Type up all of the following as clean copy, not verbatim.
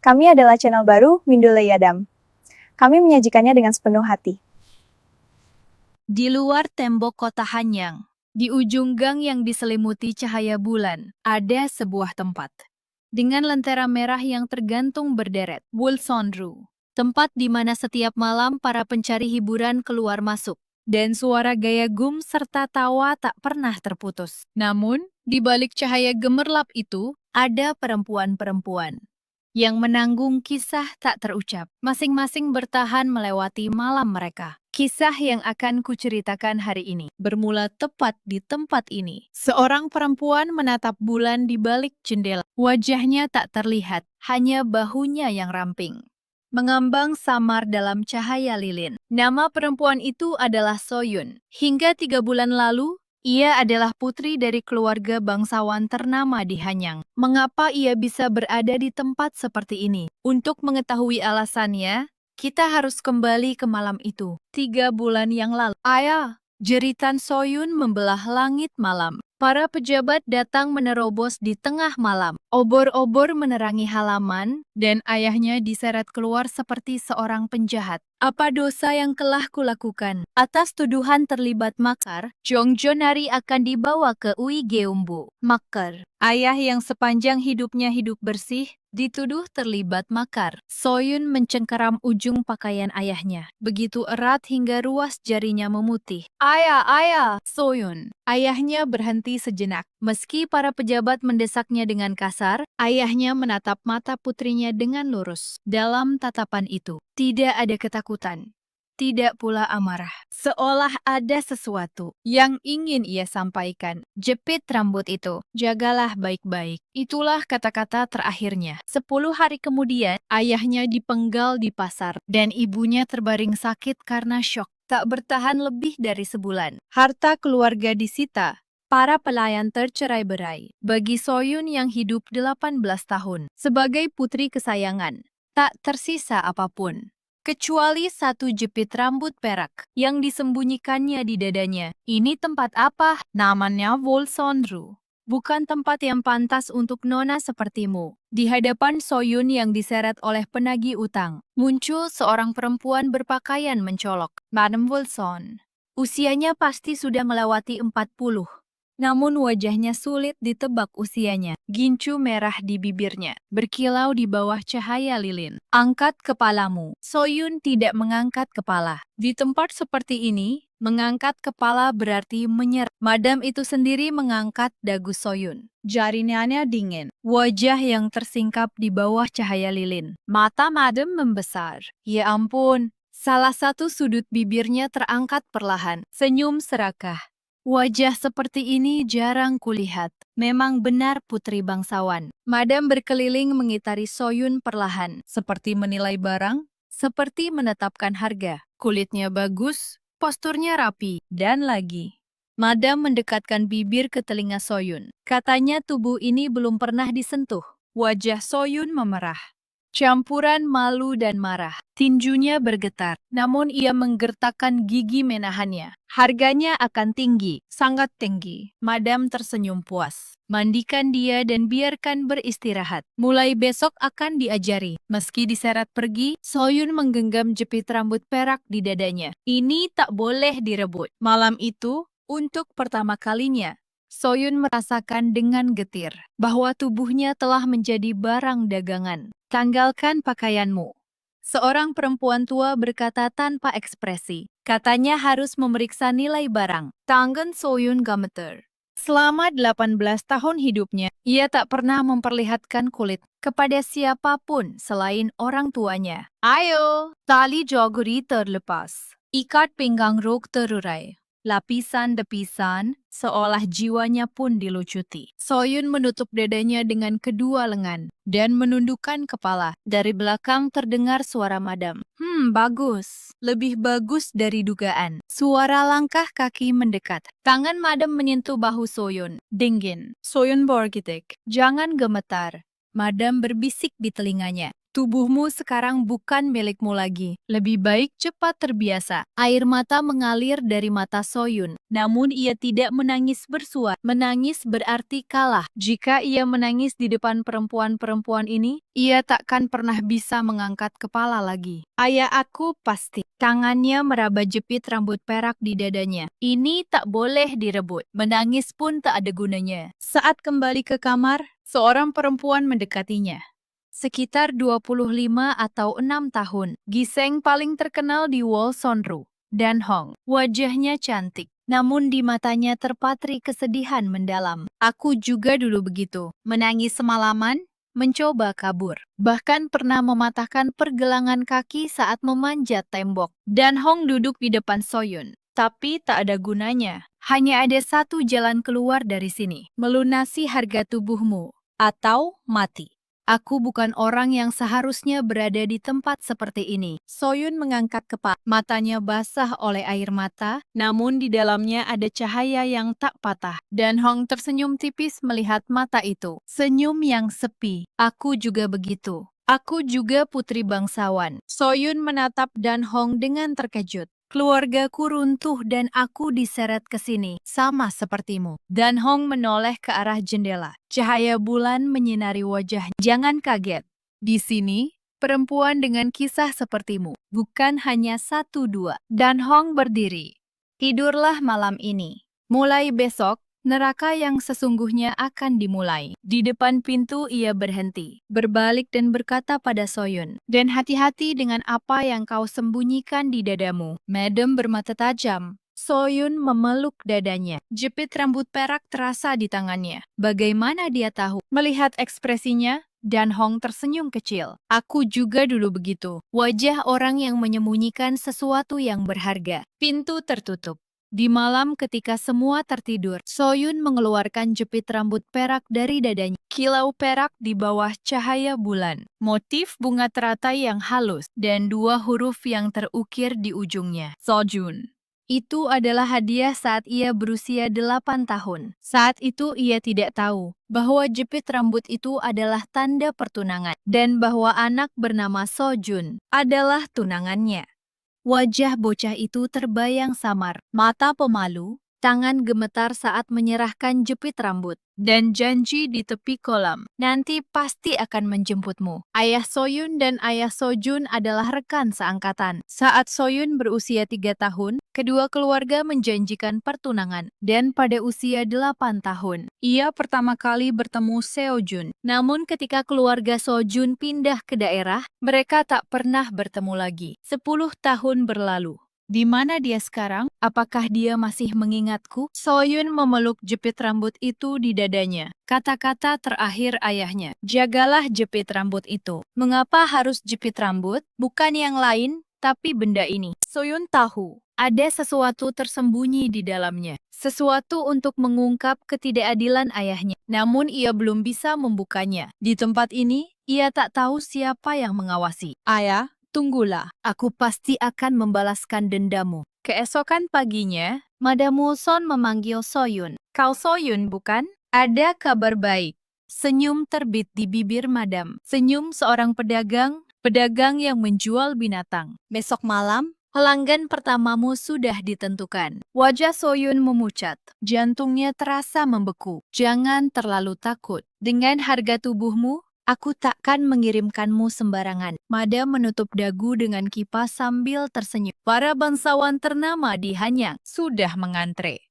Kami adalah channel baru Mindule Yadam. Kami menyajikannya dengan sepenuh hati. Di luar tembok kota Hanyang, di ujung gang yang diselimuti cahaya bulan, ada sebuah tempat. Dengan lentera merah yang tergantung berderet, Wolsonru. Tempat di mana setiap malam para pencari hiburan keluar masuk. Dan suara gaya gum serta tawa tak pernah terputus. Namun, di balik cahaya gemerlap itu, ada perempuan-perempuan yang menanggung kisah tak terucap. Masing-masing bertahan melewati malam mereka. Kisah yang akan kuceritakan hari ini bermula tepat di tempat ini. Seorang perempuan menatap bulan di balik jendela. Wajahnya tak terlihat, hanya bahunya yang ramping mengambang samar dalam cahaya lilin. Nama perempuan itu adalah Soyun. Hingga 3 bulan lalu, ia adalah putri dari keluarga bangsawan ternama di Hanyang. Mengapa ia bisa berada di tempat seperti ini? Untuk mengetahui alasannya, kita harus kembali ke malam itu. 3 bulan yang lalu. Ayah, jeritan Soyun membelah langit malam. Para pejabat datang menerobos di tengah malam. Obor-obor menerangi halaman, dan ayahnya diseret keluar seperti seorang penjahat. Apa dosa yang telah kulakukan? Atas tuduhan terlibat makar, Jongjonari akan dibawa ke Uigeumbu. Makar. Ayah yang sepanjang hidupnya hidup bersih, dituduh terlibat makar. Soyun mencengkeram ujung pakaian ayahnya. Begitu erat hingga ruas jarinya memutih. Ayah, Soyun. Ayahnya berhenti sejenak. Meski para pejabat mendesaknya dengan kasar, ayahnya menatap mata putrinya dengan lurus. Dalam tatapan itu, tidak ada ketakutan. Tidak pula amarah. Seolah ada sesuatu yang ingin ia sampaikan. Jepit rambut itu. Jagalah baik-baik. Itulah kata-kata terakhirnya. 10 hari kemudian, ayahnya dipenggal di pasar. Dan ibunya terbaring sakit karena syok. Tak bertahan lebih dari sebulan. Harta keluarga disita. Para pelayan tercerai-berai. Bagi Soyun yang hidup 18 tahun. Sebagai putri kesayangan, tak tersisa apapun. Kecuali satu jepit rambut perak yang disembunyikannya di dadanya. Ini tempat apa? Namanya Wolsonru. Bukan tempat yang pantas untuk nona sepertimu. Di hadapan Soyun yang diseret oleh penagih utang, muncul seorang perempuan berpakaian mencolok. Madam Wolson. Usianya pasti sudah melewati 40. Namun wajahnya sulit ditebak usianya. Gincu merah di bibirnya, berkilau di bawah cahaya lilin. Angkat kepalamu. Soyun tidak mengangkat kepala. Di tempat seperti ini, mengangkat kepala berarti menyerah. Madam itu sendiri mengangkat dagu Soyun. Jarinya dingin. Wajah yang tersingkap di bawah cahaya lilin. Mata Madam membesar. Ya ampun. Salah satu sudut bibirnya terangkat perlahan. Senyum serakah. Wajah seperti ini jarang kulihat. Memang benar putri bangsawan. Madam berkeliling mengitari Soyun perlahan. Seperti menilai barang, seperti menetapkan harga. Kulitnya bagus, posturnya rapi, dan lagi. Madam mendekatkan bibir ke telinga Soyun. Katanya tubuh ini belum pernah disentuh. Wajah Soyun memerah. Campuran malu dan marah. Tinjunya bergetar, namun ia menggertakkan gigi menahannya. Harganya akan tinggi, sangat tinggi. Madam tersenyum puas. Mandikan dia dan biarkan beristirahat. Mulai besok akan diajari. Meski diseret pergi, Soyun menggenggam jepit rambut perak di dadanya. Ini tak boleh direbut. Malam itu, untuk pertama kalinya, Soyun merasakan dengan getir bahwa tubuhnya telah menjadi barang dagangan. Tanggalkan pakaianmu. Seorang perempuan tua berkata tanpa ekspresi. Katanya harus memeriksa nilai barang. Tangan Soyun gemeter. Selama 18 tahun hidupnya, ia tak pernah memperlihatkan kulit kepada siapapun selain orang tuanya. Ayo, tali joguri terlepas. Ikat pinggang rok terurai. Lapisan-depisan, seolah jiwanya pun dilucuti. Soyun menutup dadanya dengan kedua lengan dan menundukkan kepala. Dari belakang terdengar suara Madam. Bagus. Lebih bagus dari dugaan. Suara langkah kaki mendekat. Tangan Madam menyentuh bahu Soyun. Dingin. Soyun bergidik. Jangan gemetar. Madam berbisik di telinganya. Tubuhmu sekarang bukan milikmu lagi. Lebih baik cepat terbiasa. Air mata mengalir dari mata Soyun. Namun ia tidak menangis bersuara. Menangis berarti kalah. Jika ia menangis di depan perempuan-perempuan ini, ia takkan pernah bisa mengangkat kepala lagi. Ayah aku pasti. Tangannya meraba jepit rambut perak di dadanya. Ini tak boleh direbut. Menangis pun tak ada gunanya. Saat kembali ke kamar, seorang perempuan mendekatinya. Sekitar 25 atau 6 tahun, Giseng paling terkenal di Wall Sonru. Dan Hong, wajahnya cantik, namun di matanya terpatri kesedihan mendalam. Aku juga dulu begitu, menangis semalaman, mencoba kabur. Bahkan pernah mematahkan pergelangan kaki saat memanjat tembok. Dan Hong duduk di depan Soyun. Tapi tak ada gunanya. Hanya ada satu jalan keluar dari sini. Melunasi harga tubuhmu. Atau mati. Aku bukan orang yang seharusnya berada di tempat seperti ini. Soyun mengangkat kepala. Matanya basah oleh air mata, namun di dalamnya ada cahaya yang tak patah. Dan Hong tersenyum tipis melihat mata itu. Senyum yang sepi. Aku juga begitu. Aku juga putri bangsawan. Soyun menatap Dan Hong dengan terkejut. Keluargaku runtuh dan aku diseret ke sini, sama sepertimu. Dan Hong menoleh ke arah jendela. Cahaya bulan menyinari wajahnya. Jangan kaget. Di sini, perempuan dengan kisah sepertimu. Bukan hanya satu dua. Dan Hong berdiri. Tidurlah malam ini. Mulai besok, neraka yang sesungguhnya akan dimulai. Di depan pintu ia berhenti, berbalik dan berkata pada Soyun, dan hati-hati dengan apa yang kau sembunyikan di dadamu. Madam bermata tajam. Soyun memeluk dadanya. Jepit rambut perak terasa di tangannya. Bagaimana dia tahu? Melihat ekspresinya, Dan Hong tersenyum kecil. Aku juga dulu begitu. Wajah orang yang menyembunyikan sesuatu yang berharga. Pintu tertutup. Di malam ketika semua tertidur, Soyun mengeluarkan jepit rambut perak dari dadanya. Kilau perak di bawah cahaya bulan. Motif bunga teratai yang halus dan dua huruf yang terukir di ujungnya. Sojun. Itu adalah hadiah saat ia berusia 8 tahun. Saat itu ia tidak tahu bahwa jepit rambut itu adalah tanda pertunangan dan bahwa anak bernama Sojun adalah tunangannya. Wajah bocah itu terbayang samar, mata pemalu, tangan gemetar saat menyerahkan jepit rambut, dan janji di tepi kolam. Nanti pasti akan menjemputmu. Ayah Soyun dan ayah Sojun adalah rekan seangkatan. Saat Soyun berusia 3 tahun, kedua keluarga menjanjikan pertunangan, dan pada usia 8 tahun, ia pertama kali bertemu Seojun. Namun ketika keluarga Sojun pindah ke daerah, mereka tak pernah bertemu lagi. 10 tahun berlalu. Di mana dia sekarang? Apakah dia masih mengingatku? Soyun memeluk jepit rambut itu di dadanya. Kata-kata terakhir ayahnya, jagalah jepit rambut itu. Mengapa harus jepit rambut? Bukan yang lain, tapi benda ini. Soyun tahu, ada sesuatu tersembunyi di dalamnya. Sesuatu untuk mengungkap ketidakadilan ayahnya. Namun ia belum bisa membukanya. Di tempat ini, ia tak tahu siapa yang mengawasi. Ayah, tunggulah, aku pasti akan membalaskan dendamu. Keesokan paginya, Madam Wilson memanggil Soyun. Kau Soyun, bukan? Ada kabar baik. Senyum terbit di bibir Madam. Senyum seorang pedagang yang menjual binatang. Besok malam, pelanggan pertamamu sudah ditentukan. Wajah Soyun memucat. Jantungnya terasa membeku. Jangan terlalu takut. Dengan harga tubuhmu, aku takkan mengirimkanmu sembarangan. Madam menutup dagu dengan kipas sambil tersenyum. Para bangsawan ternama di Hanyang sudah mengantre.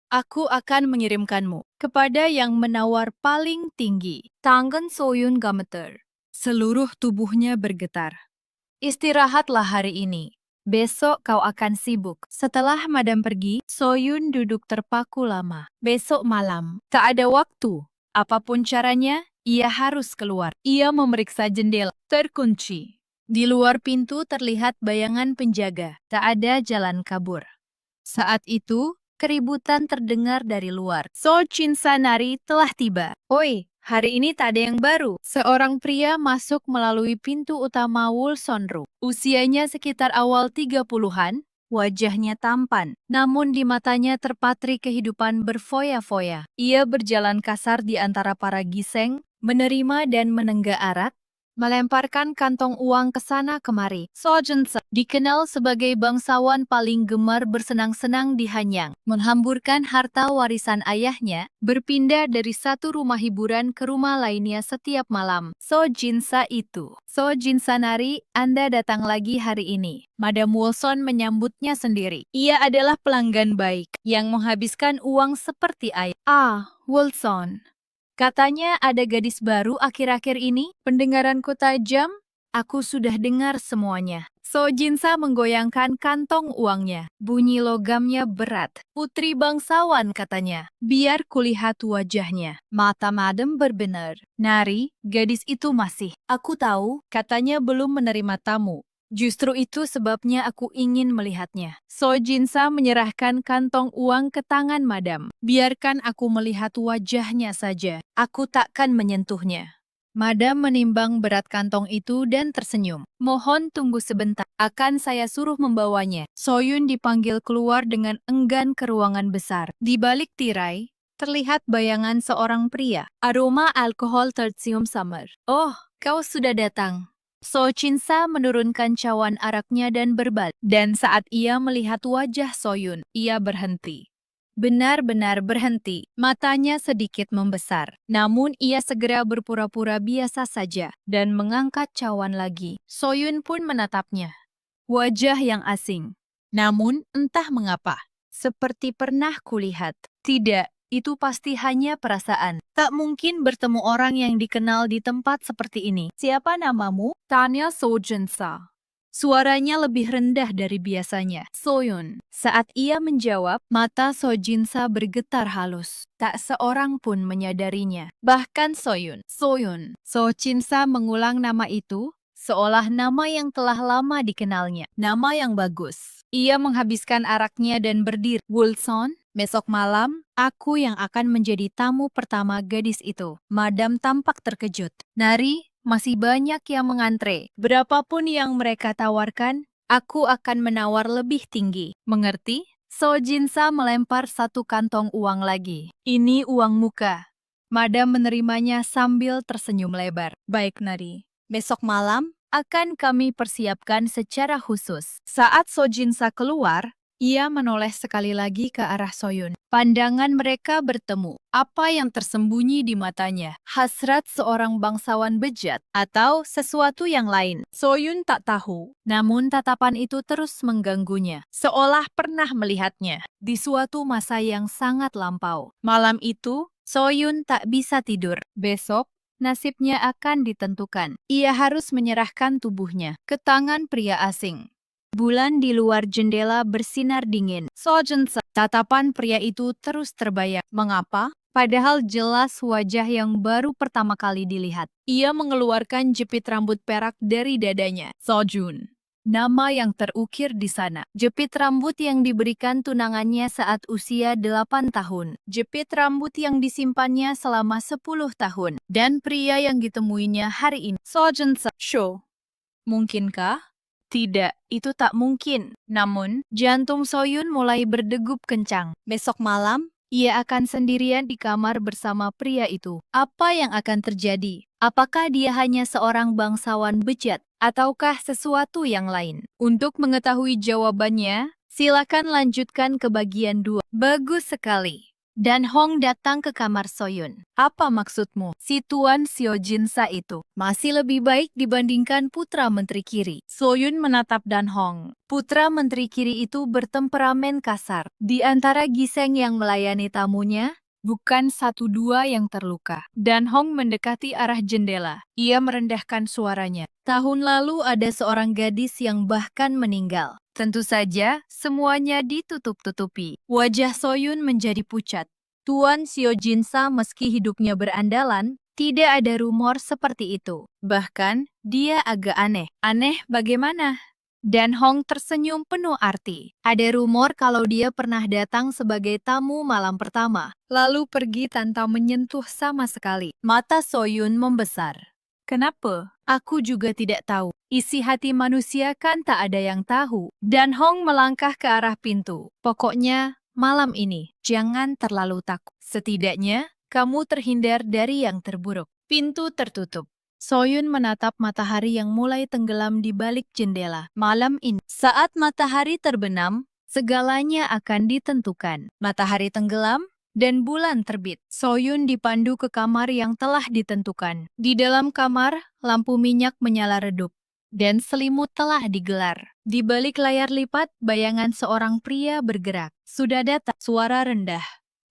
Aku akan mengirimkanmu kepada yang menawar paling tinggi. Tangan Soyun gemeter. Seluruh tubuhnya bergetar. Istirahatlah hari ini. Besok kau akan sibuk. Setelah Madam pergi, Soyun duduk terpaku lama. Besok malam, tak ada waktu. Apapun caranya, ia harus keluar. Ia memeriksa jendela. Terkunci. Di luar pintu terlihat bayangan penjaga. Tak ada jalan kabur. Saat itu, keributan terdengar dari luar. So Cinsanari telah tiba. Oi, hari ini tak ada yang baru. Seorang pria masuk melalui pintu utama Wulsonru. Usianya sekitar awal 30-an, wajahnya tampan. Namun di matanya terpatri kehidupan berfoya-foya. Ia berjalan kasar di antara para giseng, menerima dan menenggak arak, melemparkan kantong uang ke sana kemari. So Junsa dikenal sebagai bangsawan paling gemar bersenang-senang di Hanyang, menghamburkan harta warisan ayahnya, berpindah dari satu rumah hiburan ke rumah lainnya setiap malam. So Jinsa itu. So Jinsa Nari, Anda datang lagi hari ini. Madam Wilson menyambutnya sendiri. Ia adalah pelanggan baik, yang menghabiskan uang seperti ayah. Ah, Wilson. Katanya ada gadis baru akhir-akhir ini, pendengaranku tajam, aku sudah dengar semuanya. So Jinsa menggoyangkan kantong uangnya. Bunyi logamnya berat. Putri bangsawan katanya. Biar kulihat wajahnya. Mata madam berbenar. Nari, gadis itu masih. Aku tahu, katanya belum menerima tamu. Justru itu sebabnya aku ingin melihatnya. So Jinsa menyerahkan kantong uang ke tangan madam. Biarkan aku melihat wajahnya saja. Aku takkan menyentuhnya. Madam menimbang berat kantong itu dan tersenyum. Mohon tunggu sebentar. Akan saya suruh membawanya. Soyun dipanggil keluar dengan enggan ke ruangan besar. Di balik tirai, terlihat bayangan seorang pria. Aroma alkohol tercium samar. Oh, kau sudah datang. So Jinsa menurunkan cawan araknya dan berbalik. Dan saat ia melihat wajah Soyun, ia berhenti. Benar-benar berhenti. Matanya sedikit membesar. Namun ia segera berpura-pura biasa saja dan mengangkat cawan lagi. Soyun pun menatapnya. Wajah yang asing. Namun entah mengapa. Seperti pernah kulihat. Tidak. Itu pasti hanya perasaan. Tak mungkin bertemu orang yang dikenal di tempat seperti ini. Siapa namamu? Tanya So Jinsa. Suaranya lebih rendah dari biasanya. Soyun. Saat ia menjawab, mata So Jinsa bergetar halus. Tak seorang pun menyadarinya. Bahkan Soyun. Soyun. So Jinsa mengulang nama itu, seolah nama yang telah lama dikenalnya. Nama yang bagus. Ia menghabiskan araknya dan berdiri. Wilson? Besok malam, aku yang akan menjadi tamu pertama gadis itu. Madam tampak terkejut. Nari, masih banyak yang mengantre. Berapapun yang mereka tawarkan, aku akan menawar lebih tinggi. Mengerti? So Jinsa melempar satu kantong uang lagi. Ini uang muka. Madam menerimanya sambil tersenyum lebar. Baik Nari, besok malam akan kami persiapkan secara khusus. Saat So Jinsa keluar, ia menoleh sekali lagi ke arah Soyun. Pandangan mereka bertemu. Apa yang tersembunyi di matanya? Hasrat seorang bangsawan bejat atau sesuatu yang lain? Soyun tak tahu. Namun tatapan itu terus mengganggunya. Seolah pernah melihatnya di suatu masa yang sangat lampau. Malam itu, Soyun tak bisa tidur. Besok, nasibnya akan ditentukan. Ia harus menyerahkan tubuhnya ke tangan pria asing. Bulan di luar jendela bersinar dingin. So Jinsa. Tatapan pria itu terus terbayang. Mengapa? Padahal jelas wajah yang baru pertama kali dilihat. Ia mengeluarkan jepit rambut perak dari dadanya. Sojun. Nama yang terukir di sana. Jepit rambut yang diberikan tunangannya saat usia 8 tahun. Jepit rambut yang disimpannya selama 10 tahun. Dan pria yang ditemuinya hari ini. So Jinsa. Show. Mungkinkah? Tidak, itu tak mungkin. Namun, jantung Soyun mulai berdegup kencang. Besok malam, ia akan sendirian di kamar bersama pria itu. Apa yang akan terjadi? Apakah dia hanya seorang bangsawan bejat, ataukah sesuatu yang lain? Untuk mengetahui jawabannya, silakan lanjutkan ke bagian 2. Bagus sekali. Dan Hong datang ke kamar Soyun. Apa maksudmu? Si Tuan Seo Jinsa itu masih lebih baik dibandingkan putra menteri kiri. Soyun menatap Dan Hong. Putra menteri kiri itu bertemperamen kasar. Di antara giseng yang melayani tamunya, bukan 1-2 yang terluka. Dan Hong mendekati arah jendela. Ia merendahkan suaranya. Tahun lalu ada seorang gadis yang bahkan meninggal. Tentu saja, semuanya ditutup-tutupi. Wajah Soyun menjadi pucat. Tuan Seo Jinsa meski hidupnya berandalan, tidak ada rumor seperti itu. Bahkan, dia agak aneh. Aneh bagaimana? Dan Hong tersenyum penuh arti. Ada rumor kalau dia pernah datang sebagai tamu malam pertama, lalu pergi tanpa menyentuh sama sekali. Mata Soyun membesar. Kenapa? Aku juga tidak tahu. Isi hati manusia kan tak ada yang tahu. Dan Hong melangkah ke arah pintu. Pokoknya, malam ini, jangan terlalu takut. Setidaknya, kamu terhindar dari yang terburuk. Pintu tertutup. Soyun menatap matahari yang mulai tenggelam di balik jendela. Malam ini, saat matahari terbenam, segalanya akan ditentukan. Matahari tenggelam dan bulan terbit. Soyun dipandu ke kamar yang telah ditentukan. Di dalam kamar, lampu minyak menyala redup dan selimut telah digelar. Di balik layar lipat, bayangan seorang pria bergerak. Sudah datang, suara rendah.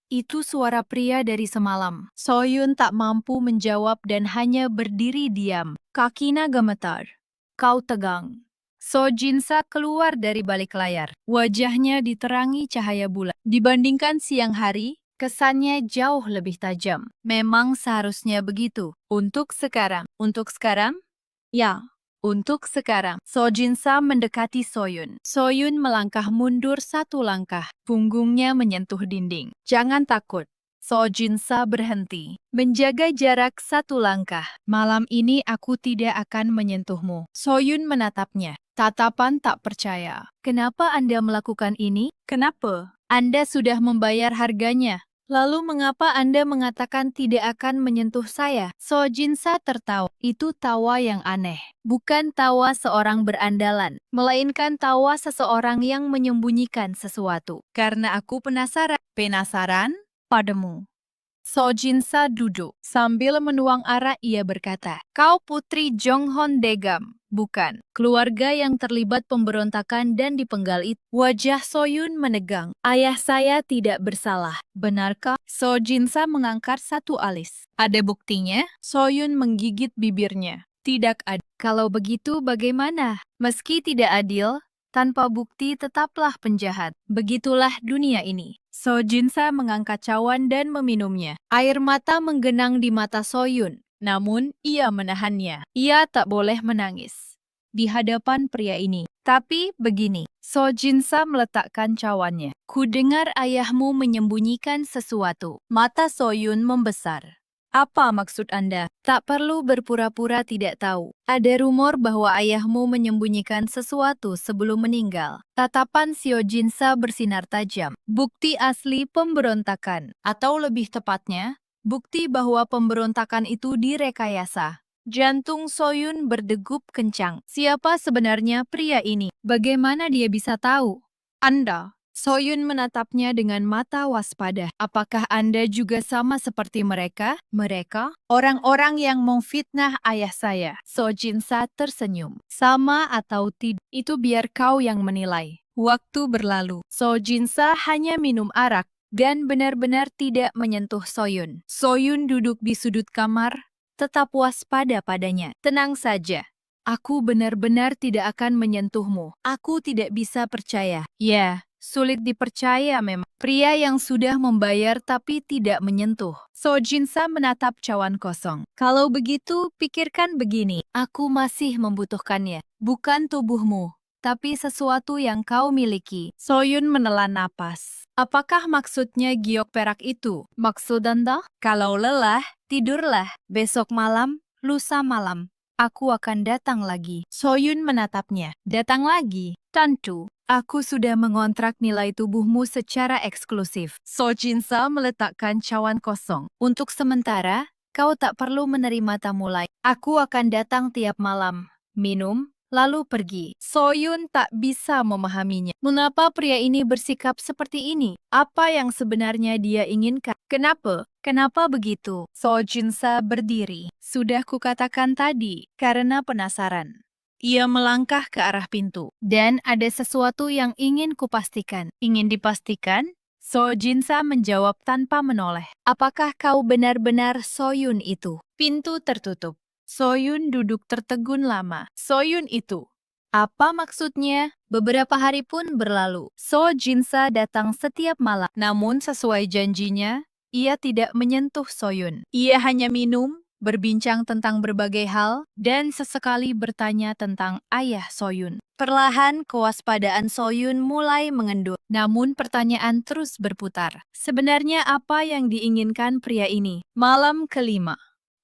Itu suara pria dari semalam. Soyun tak mampu menjawab dan hanya berdiri diam. Kakinya gemetar. Kau tegang. So Jinsa keluar dari balik layar. Wajahnya diterangi cahaya bulan. Dibandingkan siang hari, kesannya jauh lebih tajam. Memang seharusnya begitu. Untuk sekarang. Untuk sekarang? Ya. Untuk sekarang, So Jinsa mendekati Soyun. Soyun melangkah mundur satu langkah. Punggungnya menyentuh dinding. Jangan takut. So Jinsa berhenti. Menjaga jarak satu langkah. Malam ini aku tidak akan menyentuhmu. Soyun menatapnya. Tatapan tak percaya. Kenapa Anda melakukan ini? Kenapa? Anda sudah membayar harganya. Lalu mengapa Anda mengatakan tidak akan menyentuh saya? So Jinsa tertawa. Itu tawa yang aneh. Bukan tawa seorang berandalan, melainkan tawa seseorang yang menyembunyikan sesuatu. Karena aku penasaran. Penasaran? Padamu. So Jinsa duduk. Sambil menuang arak ia berkata, kau putri Jonghon Degam. Bukan. Keluarga yang terlibat pemberontakan dan dipenggal itu. Wajah Soyun menegang. Ayah saya tidak bersalah. Benarkah? So Jinsa mengangkat satu alis. Ada buktinya? Soyun menggigit bibirnya. Tidak ada. Kalau begitu bagaimana? Meski tidak adil, tanpa bukti tetaplah penjahat. Begitulah dunia ini. So Jinsa mengangkat cawan dan meminumnya. Air mata menggenang di mata Soyun. Namun, ia menahannya. Ia tak boleh menangis di hadapan pria ini. Tapi begini, So Jinsa meletakkan cawannya. Ku dengar ayahmu menyembunyikan sesuatu. Mata Soyun membesar. Apa maksud Anda? Tak perlu berpura-pura tidak tahu. Ada rumor bahwa ayahmu menyembunyikan sesuatu sebelum meninggal. Tatapan Seo Jinsa bersinar tajam. Bukti asli pemberontakan. Atau lebih tepatnya, bukti bahwa pemberontakan itu direkayasa. Jantung Soyun berdegup kencang. Siapa sebenarnya pria ini? Bagaimana dia bisa tahu? Anda. Soyun menatapnya dengan mata waspada. Apakah Anda juga sama seperti mereka? Mereka? Orang-orang yang memfitnah ayah saya. So Jinsa tersenyum. Sama atau tidak, itu biar kau yang menilai. Waktu berlalu. So Jinsa hanya minum arak dan benar-benar tidak menyentuh Soyun. Soyun duduk di sudut kamar, tetap waspada padanya. Tenang saja. Aku benar-benar tidak akan menyentuhmu. Aku tidak bisa percaya. Ya, sulit dipercaya memang. Pria yang sudah membayar tapi tidak menyentuh. So Jinsa menatap cawan kosong. Kalau begitu, pikirkan begini. Aku masih membutuhkannya. Bukan tubuhmu, tapi sesuatu yang kau miliki. Soyun menelan napas. Apakah maksudnya giok perak itu? Maksud Anda? Kalau lelah, tidurlah. Besok malam, lusa malam, aku akan datang lagi. Soyun menatapnya. Datang lagi? Tentu. Aku sudah mengontrak nilai tubuhmu secara eksklusif. So Jinsa meletakkan cawan kosong. Untuk sementara, kau tak perlu menerima tamu lain. Aku akan datang tiap malam. Minum, lalu pergi. Soyun tak bisa memahaminya. Mengapa pria ini bersikap seperti ini? Apa yang sebenarnya dia inginkan? Kenapa? Kenapa begitu? So Jinsa berdiri. Sudah kukatakan tadi, karena penasaran. Ia melangkah ke arah pintu. Dan ada sesuatu yang ingin kupastikan. Ingin dipastikan? So Jinsa menjawab tanpa menoleh. Apakah kau benar-benar Soyun itu? Pintu tertutup. Soyun duduk tertegun lama. Soyun itu. Apa maksudnya? Beberapa hari pun berlalu. So Jinsa datang setiap malam. Namun sesuai janjinya, ia tidak menyentuh Soyun. Ia hanya minum, berbincang tentang berbagai hal, dan sesekali bertanya tentang ayah Soyun. Perlahan kewaspadaan Soyun mulai mengendur. Namun pertanyaan terus berputar. Sebenarnya apa yang diinginkan pria ini? Malam kelima.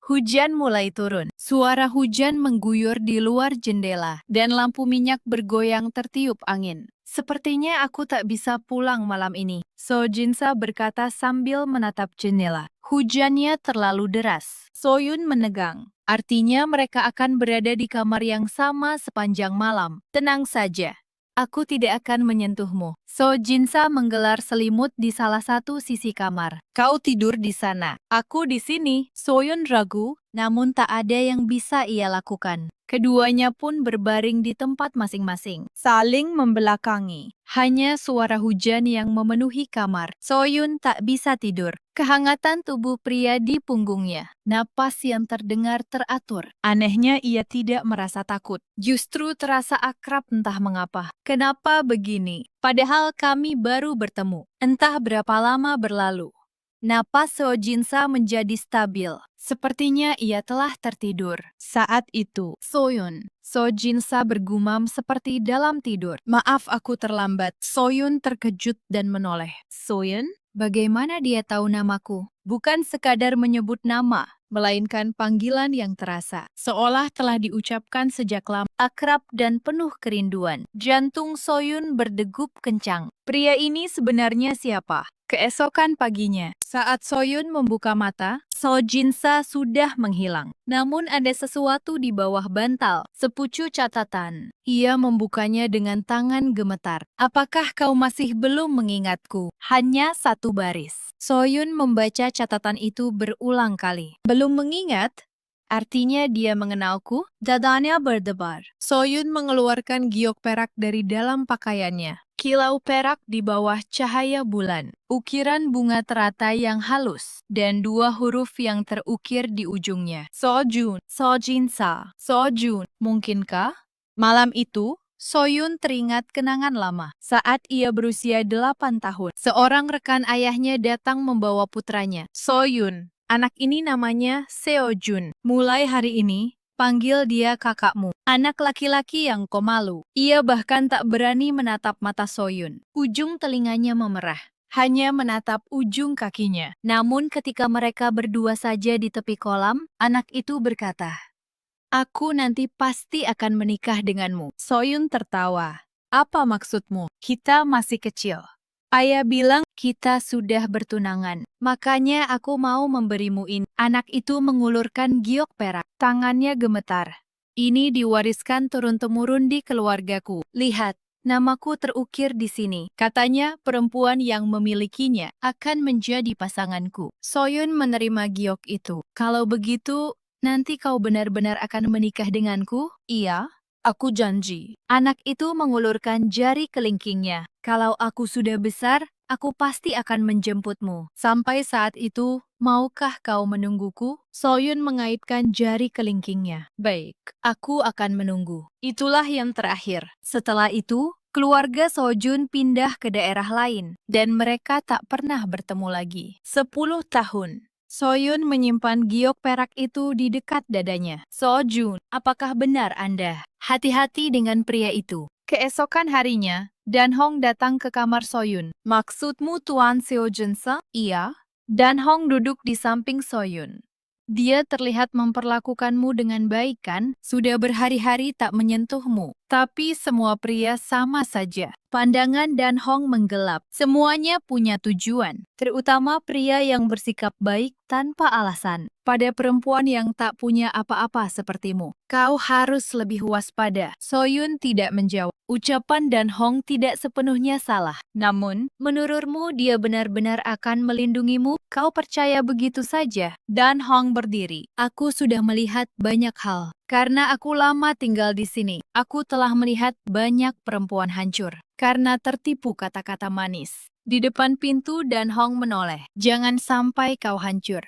Hujan mulai turun. Suara hujan mengguyur di luar jendela, dan lampu minyak bergoyang tertiup angin. Sepertinya aku tak bisa pulang malam ini, So Jinsa berkata sambil menatap jendela. Hujannya terlalu deras. Soyun menegang. Artinya mereka akan berada di kamar yang sama sepanjang malam. Tenang saja. Aku tidak akan menyentuhmu. So Jinsa menggelar selimut di salah satu sisi kamar. Kau tidur di sana. Aku di sini. Soyun ragu, namun tak ada yang bisa ia lakukan. Keduanya pun berbaring di tempat masing-masing, saling membelakangi. Hanya suara hujan yang memenuhi kamar. Soyun tak bisa tidur. Kehangatan tubuh pria di punggungnya. Napas yang terdengar teratur. Anehnya ia tidak merasa takut. Justru terasa akrab entah mengapa. Kenapa begini? Padahal kami baru bertemu. Entah berapa lama berlalu. Napas So Jinsa menjadi stabil. Sepertinya ia telah tertidur. Saat itu, Soyun. So Jinsa bergumam seperti dalam tidur. Maaf aku terlambat. Soyun terkejut dan menoleh. Soyun? Bagaimana dia tahu namaku? Bukan sekadar menyebut nama, melainkan panggilan yang terasa. Seolah telah diucapkan sejak lama. Akrab dan penuh kerinduan. Jantung Soyun berdegup kencang. Pria ini sebenarnya siapa? Keesokan paginya, saat Soyun membuka mata, So Jinsa sudah menghilang. Namun ada sesuatu di bawah bantal, sepucuk catatan. Ia membukanya dengan tangan gemetar. Apakah kau masih belum mengingatku? Hanya satu baris. Soyun membaca catatan itu berulang kali. Belum mengingat? Artinya dia mengenalku? Dadanya berdebar. Soyun mengeluarkan giok perak dari dalam pakaiannya. Kilau perak di bawah cahaya bulan. Ukiran bunga teratai yang halus. Dan dua huruf yang terukir di ujungnya. Sojun, Sojinsa, Sojun. Mungkinkah? Malam itu, Soyun teringat kenangan lama. Saat ia berusia 8 tahun, seorang rekan ayahnya datang membawa putranya, Soyun. Anak ini namanya Seojun. Mulai hari ini, panggil dia kakakmu. Anak laki-laki yang komalu. Ia bahkan tak berani menatap mata Soyun. Ujung telinganya memerah. Hanya menatap ujung kakinya. Namun ketika mereka berdua saja di tepi kolam, anak itu berkata, "Aku nanti pasti akan menikah denganmu." Soyun tertawa. "Apa maksudmu? Kita masih kecil." Ayah bilang kita sudah bertunangan. Makanya aku mau memberimu ini. Anak itu mengulurkan giok perak. Tangannya gemetar. Ini diwariskan turun-temurun di keluargaku. Lihat, namaku terukir di sini. Katanya perempuan yang memilikinya akan menjadi pasanganku. Soyun menerima giok itu. Kalau begitu, nanti kau benar-benar akan menikah denganku? Iya. Aku janji. Anak itu mengulurkan jari kelingkingnya. Kalau aku sudah besar, aku pasti akan menjemputmu. Sampai saat itu, maukah kau menungguku? Soyun mengaitkan jari kelingkingnya. Baik, aku akan menunggu. Itulah yang terakhir. Setelah itu, keluarga Sojun pindah ke daerah lain, dan mereka tak pernah bertemu lagi. 10 tahun. Soyun menyimpan giok perak itu di dekat dadanya. Sojun, apakah benar Anda? Hati-hati dengan pria itu. Keesokan harinya, Dan Hong datang ke kamar Soyun. Maksudmu Tuan Seojun-sa? Iya. Dan Hong duduk di samping Soyun. Dia terlihat memperlakukanmu dengan baik kan? Sudah berhari-hari tak menyentuhmu. Tapi semua pria sama saja. Pandangan Dan Hong menggelap. Semuanya punya tujuan. Terutama pria yang bersikap baik tanpa alasan. Pada perempuan yang tak punya apa-apa sepertimu. Kau harus lebih waspada. Soyun tidak menjawab. Ucapan Dan Hong tidak sepenuhnya salah. Namun, menurutmu dia benar-benar akan melindungimu? Kau percaya begitu saja? Dan Hong berdiri. Aku sudah melihat banyak hal. Karena aku lama tinggal di sini, aku telah melihat banyak perempuan hancur. Karena tertipu kata-kata manis. Di depan pintu Dan Hong menoleh. Jangan sampai kau hancur.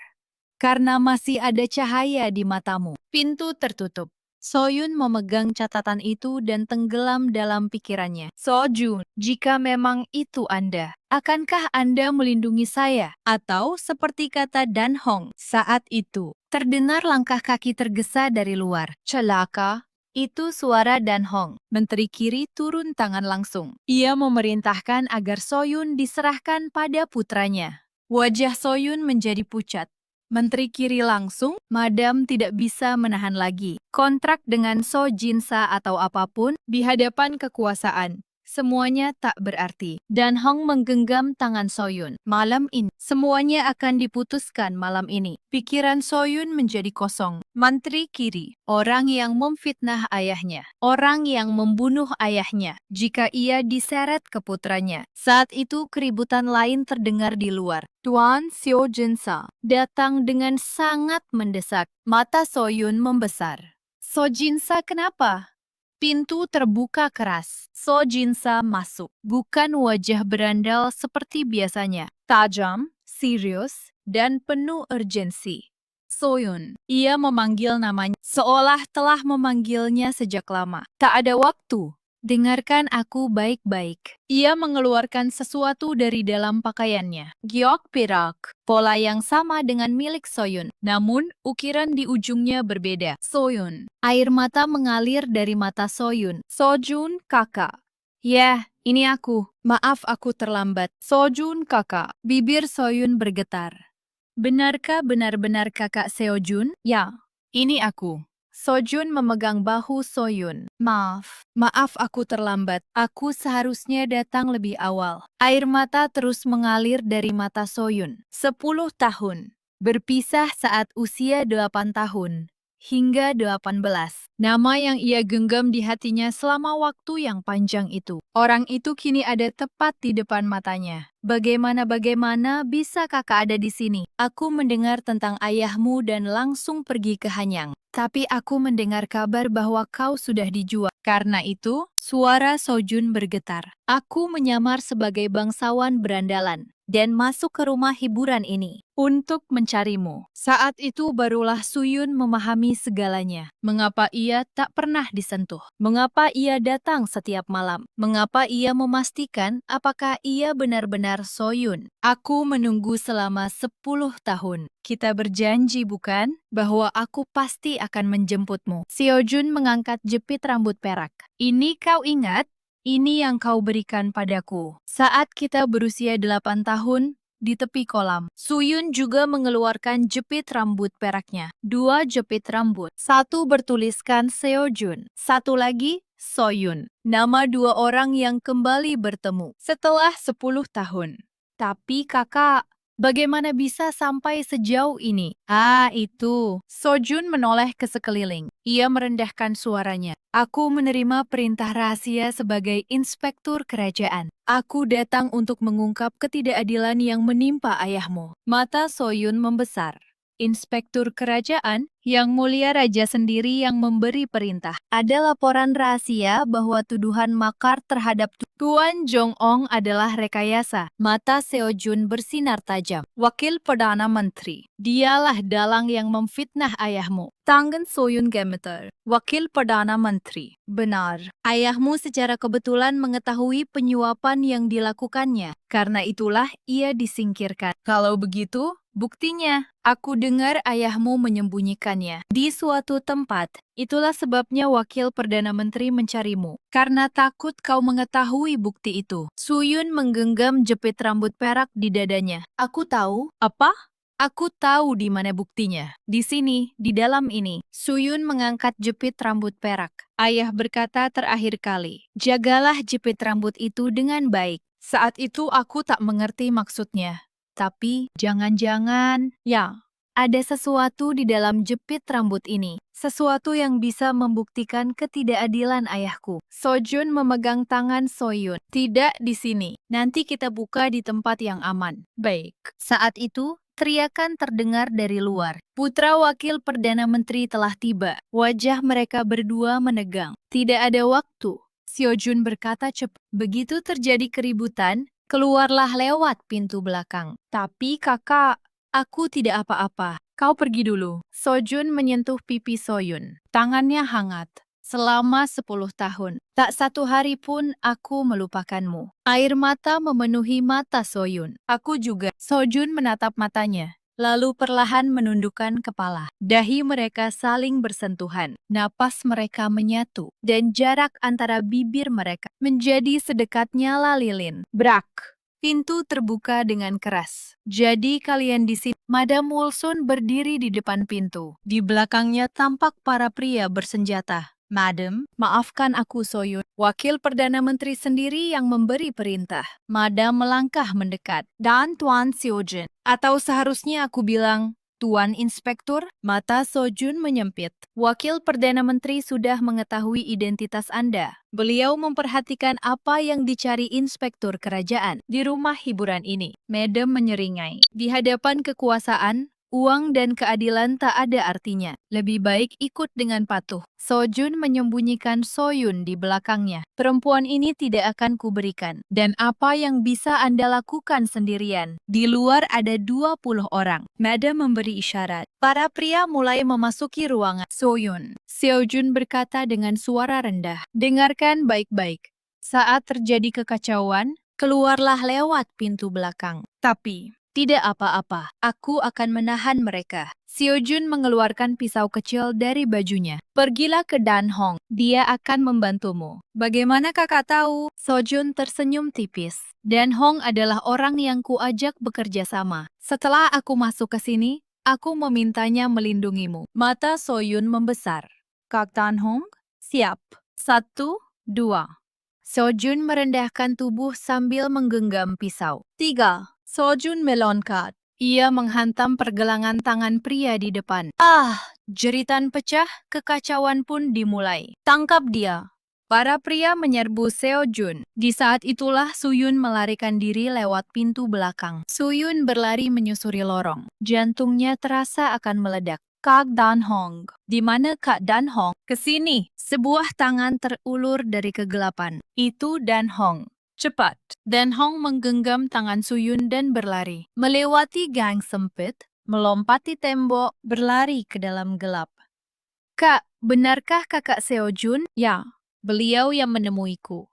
Karena masih ada cahaya di matamu. Pintu tertutup. Soyun memegang catatan itu dan tenggelam dalam pikirannya. Sojun, jika memang itu Anda, akankah Anda melindungi saya? Atau seperti kata Dan Hong, saat itu, terdengar langkah kaki tergesa dari luar. Celaka. Itu suara Dan Hong. Menteri kiri turun tangan langsung. Ia memerintahkan agar Soyun diserahkan pada putranya. Wajah Soyun menjadi pucat. Menteri kiri langsung, Madam tidak bisa menahan lagi. Kontrak dengan So Jinsa atau apapun di hadapan kekuasaan. Semuanya tak berarti. Dan Hong menggenggam tangan Soyun. Malam ini, semuanya akan diputuskan malam ini. Pikiran Soyun menjadi kosong. Mantri kiri, orang yang memfitnah ayahnya. Orang yang membunuh ayahnya jika ia diseret ke putranya. Saat itu keributan lain terdengar di luar. Tuan Seo Jinsa datang dengan sangat mendesak. Mata Soyun membesar. So Jinsa kenapa? Pintu terbuka keras. So Jinsa masuk. Bukan wajah berandal seperti biasanya. Tajam, serius, dan penuh urgensi. Soyun. Ia memanggil namanya seolah telah memanggilnya sejak lama. Tak ada waktu. Dengarkan aku baik-baik. Ia mengeluarkan sesuatu dari dalam pakaiannya. Giok pirak. Pola yang sama dengan milik Soyun. Namun, ukiran di ujungnya berbeda. Soyun. Air mata mengalir dari mata Soyun. Sojun, kakak. Ya, ini aku. Maaf aku terlambat. Sojun, kakak. Bibir Soyun bergetar. Benarkah benar-benar kakak Seojun? Ya, ini aku. Sojun memegang bahu Soyun. Maaf aku terlambat. Aku seharusnya datang lebih awal. Air mata terus mengalir dari mata Soyun. 10 tahun. Berpisah saat usia 8 tahun. Hingga 18. Nama yang ia genggam di hatinya selama waktu yang panjang itu. Orang itu kini ada tepat di depan matanya. Bagaimana bisa kakak ada di sini? Aku mendengar tentang ayahmu dan langsung pergi ke Hanyang. Tapi aku mendengar kabar bahwa kau sudah dijual. Karena itu, suara Sojun bergetar. Aku menyamar sebagai bangsawan berandalan dan masuk ke rumah hiburan ini untuk mencarimu. Saat itu barulah Suyun memahami segalanya. Mengapa ia tak pernah disentuh? Mengapa ia datang setiap malam? Mengapa ia memastikan apakah ia benar-benar Soyun? Aku menunggu selama 10 tahun. Kita berjanji bukan? Bahwa aku pasti akan menjemputmu. Seojun mengangkat jepit rambut perak. Ini kau ingat? Ini yang kau berikan padaku. Saat kita berusia 8 tahun, di tepi kolam. Suyun juga mengeluarkan jepit rambut peraknya. 2 jepit rambut. Satu bertuliskan Seojun. Satu lagi Soyun. Nama 2 orang yang kembali bertemu setelah 10 tahun. Tapi kakak, bagaimana bisa sampai sejauh ini? Itu. Sojun menoleh ke sekeliling. Ia merendahkan suaranya. Aku menerima perintah rahasia sebagai inspektur kerajaan. Aku datang untuk mengungkap ketidakadilan yang menimpa ayahmu. Mata Soyun membesar. Inspektur kerajaan, Yang Mulia Raja sendiri yang memberi perintah. Ada laporan rahasia bahwa tuduhan makar terhadap Tuan Jong-ong adalah rekayasa. Mata Seojun bersinar tajam. Wakil Perdana Menteri. Dialah dalang yang memfitnah ayahmu. Tangan Soyun gemeter. Wakil Perdana Menteri. Benar. Ayahmu secara kebetulan mengetahui penyuapan yang dilakukannya. Karena itulah ia disingkirkan. Kalau begitu, buktinya, aku dengar ayahmu menyembunyikannya di suatu tempat. Itulah sebabnya Wakil Perdana Menteri mencarimu. Karena takut kau mengetahui bukti itu. Suyun menggenggam jepit rambut perak di dadanya. Aku tahu. Apa? Aku tahu di mana buktinya. Di sini, di dalam ini. Suyun mengangkat jepit rambut perak. Ayah berkata terakhir kali, jagalah jepit rambut itu dengan baik. Saat itu aku tak mengerti maksudnya. Tapi, jangan-jangan, ya, ada sesuatu di dalam jepit rambut ini. Sesuatu yang bisa membuktikan ketidakadilan ayahku. Sojun memegang tangan Soyun. Tidak di sini. Nanti kita buka di tempat yang aman. Baik. Saat itu, teriakan terdengar dari luar. Putra Wakil Perdana Menteri telah tiba. Wajah mereka berdua menegang. Tidak ada waktu. Seojun berkata cepat. Begitu terjadi keributan, keluarlah lewat pintu belakang. Tapi kakak, aku tidak apa-apa. Kau pergi dulu. Sojun menyentuh pipi Soyun. Tangannya hangat. Selama 10 tahun, tak satu hari pun aku melupakanmu. Air mata memenuhi mata Soyun. Aku juga. Sojun menatap matanya. Lalu perlahan menundukkan kepala. Dahi mereka saling bersentuhan. Napas mereka menyatu. Dan jarak antara bibir mereka menjadi sedekat nyala lilin. Brak! Pintu terbuka dengan keras. Jadi kalian di sini. Madam Wilson berdiri di depan pintu. Di belakangnya tampak para pria bersenjata. Madam, maafkan aku Soyun. Wakil Perdana Menteri sendiri yang memberi perintah. Madam melangkah mendekat. Dan Tuan Seojun. Atau seharusnya aku bilang, Tuan Inspektur, mata Sojun menyempit. Wakil Perdana Menteri sudah mengetahui identitas Anda. Beliau memperhatikan apa yang dicari Inspektur Kerajaan di rumah hiburan ini. Madam menyeringai. Di hadapan kekuasaan, uang dan keadilan tak ada artinya. Lebih baik ikut dengan patuh. Sojun menyembunyikan Soyun di belakangnya. Perempuan ini tidak akan kuberikan. Dan apa yang bisa Anda lakukan sendirian? Di luar ada 20 orang. Madam memberi isyarat. Para pria mulai memasuki ruangan. Soyun. Seojun berkata dengan suara rendah. Dengarkan baik-baik. Saat terjadi kekacauan, keluarlah lewat pintu belakang. Tapi tidak apa-apa, aku akan menahan mereka. Seojun mengeluarkan pisau kecil dari bajunya. Pergilah ke Dan Hong, dia akan membantumu. Bagaimana kakak tahu? Sojun tersenyum tipis. Dan Hong adalah orang yang kuajak bekerja sama. Setelah aku masuk ke sini, aku memintanya melindungimu. Mata Soyun membesar. Kak Dan Hong, siap. 1, 2. Sojun merendahkan tubuh sambil menggenggam pisau. 3. Sojun meloncat. Ia menghantam pergelangan tangan pria di depan. Jeritan pecah, kekacauan pun dimulai. Tangkap dia. Para pria menyerbu Seojun. Di saat itulah Suyun melarikan diri lewat pintu belakang. Suyun berlari menyusuri lorong. Jantungnya terasa akan meledak. Kak Dan Hong. Di mana Kak Dan Hong? Kesini. Sebuah tangan terulur dari kegelapan. Itu Dan Hong. Cepat. Dan Hong menggenggam tangan Suyun dan berlari. Melewati gang sempit, melompati tembok, berlari ke dalam gelap. Kak, benarkah kakak Seojun? Ya, beliau yang menemuiku.